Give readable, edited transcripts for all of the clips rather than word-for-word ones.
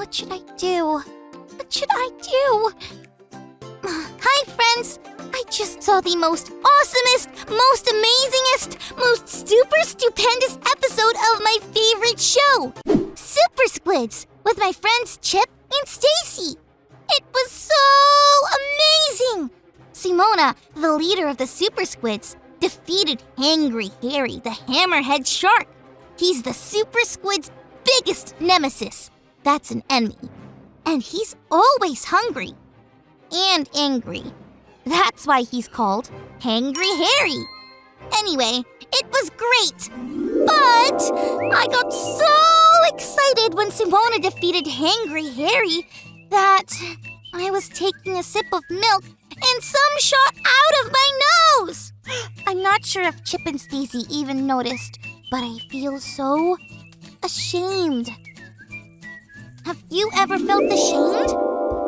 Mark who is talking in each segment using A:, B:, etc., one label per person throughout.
A: What should I do? What should I do? Hi, friends! I just saw the most awesomest, most amazingest, most super stupendous episode of my favorite show, Super Squids, with my friends Chip and Stacy. It was so amazing! Simona, the leader of the Super Squids, defeated Hangry Harry, the hammerhead shark. He's the Super Squid's biggest nemesis. That's an enemy. And he's always hungry. And angry. That's why he's called Hangry Harry. Anyway, it was great. But I got so excited when Simona defeated Hangry Harry that I was taking a sip of milk and some shot out of my nose. I'm not sure if Chip and Stacy even noticed, but I feel so ashamed. Have you ever felt ashamed?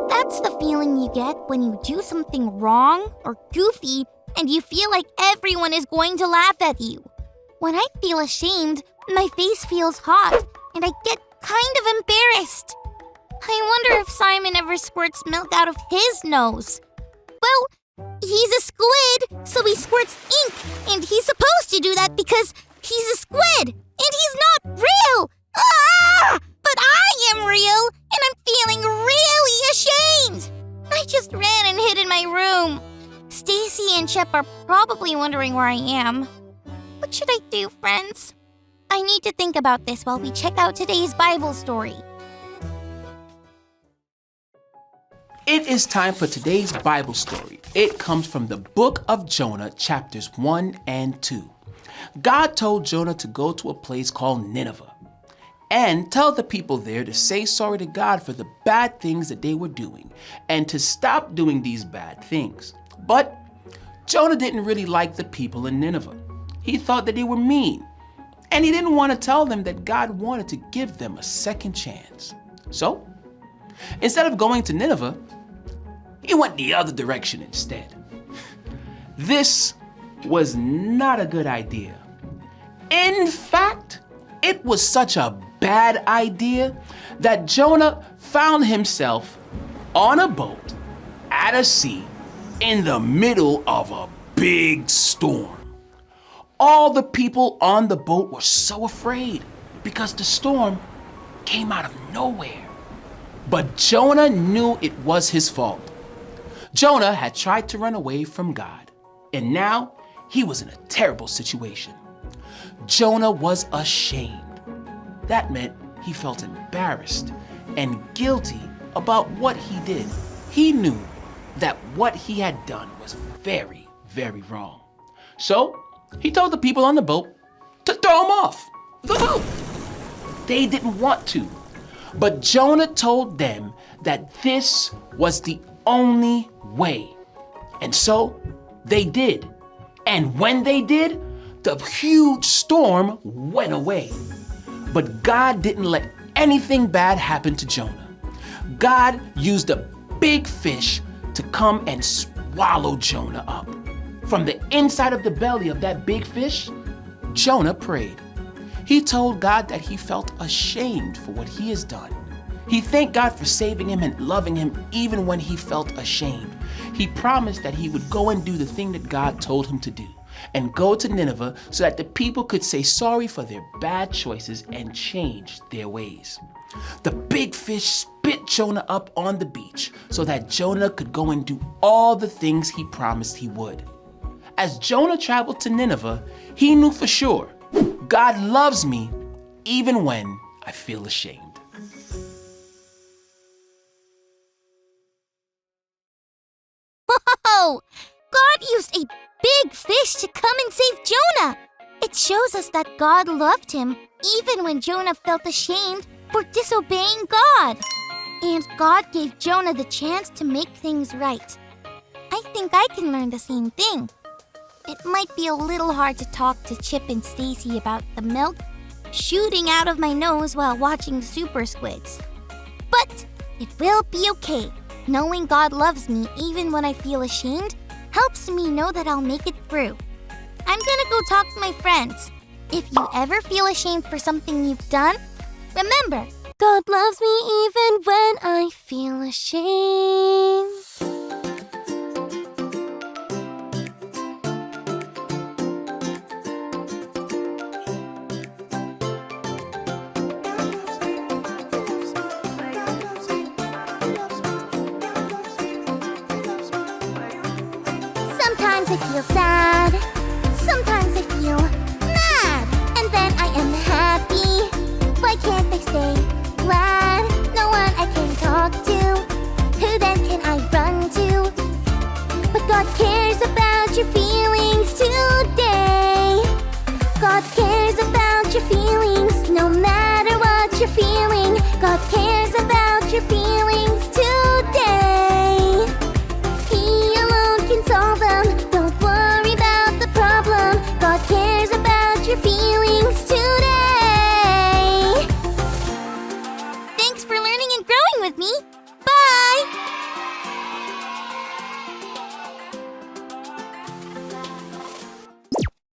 A: That's the feeling you get when you do something wrong or goofy and you feel like everyone is going to laugh at you. When I feel ashamed, my face feels hot and I get kind of embarrassed. I wonder if Simon ever squirts milk out of his nose. Well, he's a squid, so he squirts ink, and he's supposed to do that because he's a squid, and he's not real! Ah! But I am real, and I'm feeling really ashamed! I just ran and hid in my room. Stacy and Chip are probably wondering where I am. What should I do, friends? I need to think about this while we check out today's Bible story.
B: It is time for today's Bible story. It comes from the book of Jonah, chapters 1 and 2. God told Jonah to go to a place called Nineveh and tell the people there to say sorry to God for the bad things that they were doing and to stop doing these bad things. But Jonah didn't really like the people in Nineveh. He thought that they were mean, and he didn't want to tell them that God wanted to give them a second chance. So, instead of going to Nineveh, he went the other direction instead. This was not a good idea. In fact, it was such a bad idea that Jonah found himself on a boat at a sea in the middle of a big storm. All the people on the boat were so afraid because the storm came out of nowhere. But Jonah knew it was his fault. Jonah had tried to run away from God, and now he was in a terrible situation. Jonah was ashamed. That meant he felt embarrassed and guilty about what he did. He knew that what he had done was very, very wrong. So he told the people on the boat to throw him off the boat. They didn't want to. But Jonah told them that this was the only way. And so they did. And when they did, the huge storm went away. But God didn't let anything bad happen to Jonah. God used a big fish to come and swallow Jonah up. From the inside of the belly of that big fish, Jonah prayed. He told God that he felt ashamed for what he has done. He thanked God for saving him and loving him even when he felt ashamed. He promised that he would go and do the thing that God told him to do and go to Nineveh so that the people could say sorry for their bad choices and change their ways. The big fish spit Jonah up on the beach so that Jonah could go and do all the things he promised he would. As Jonah traveled to Nineveh, he knew for sure, God loves me even when I feel ashamed.
A: Whoa! God used a big fish to come and save Jonah. It shows us that God loved him even when Jonah felt ashamed for disobeying God. And God gave Jonah the chance to make things right. I think I can learn the same thing. It might be a little hard to talk to Chip and Stacy about the milk shooting out of my nose while watching Super Squids. But it will be okay. Knowing God loves me even when I feel ashamed helps me know that I'll make it through. I'm gonna go talk to my friends. If you ever feel ashamed for something you've done, remember, God loves me even when I feel ashamed. Sometimes I feel sad, sometimes I feel mad, and then I am happy. Why can't I stay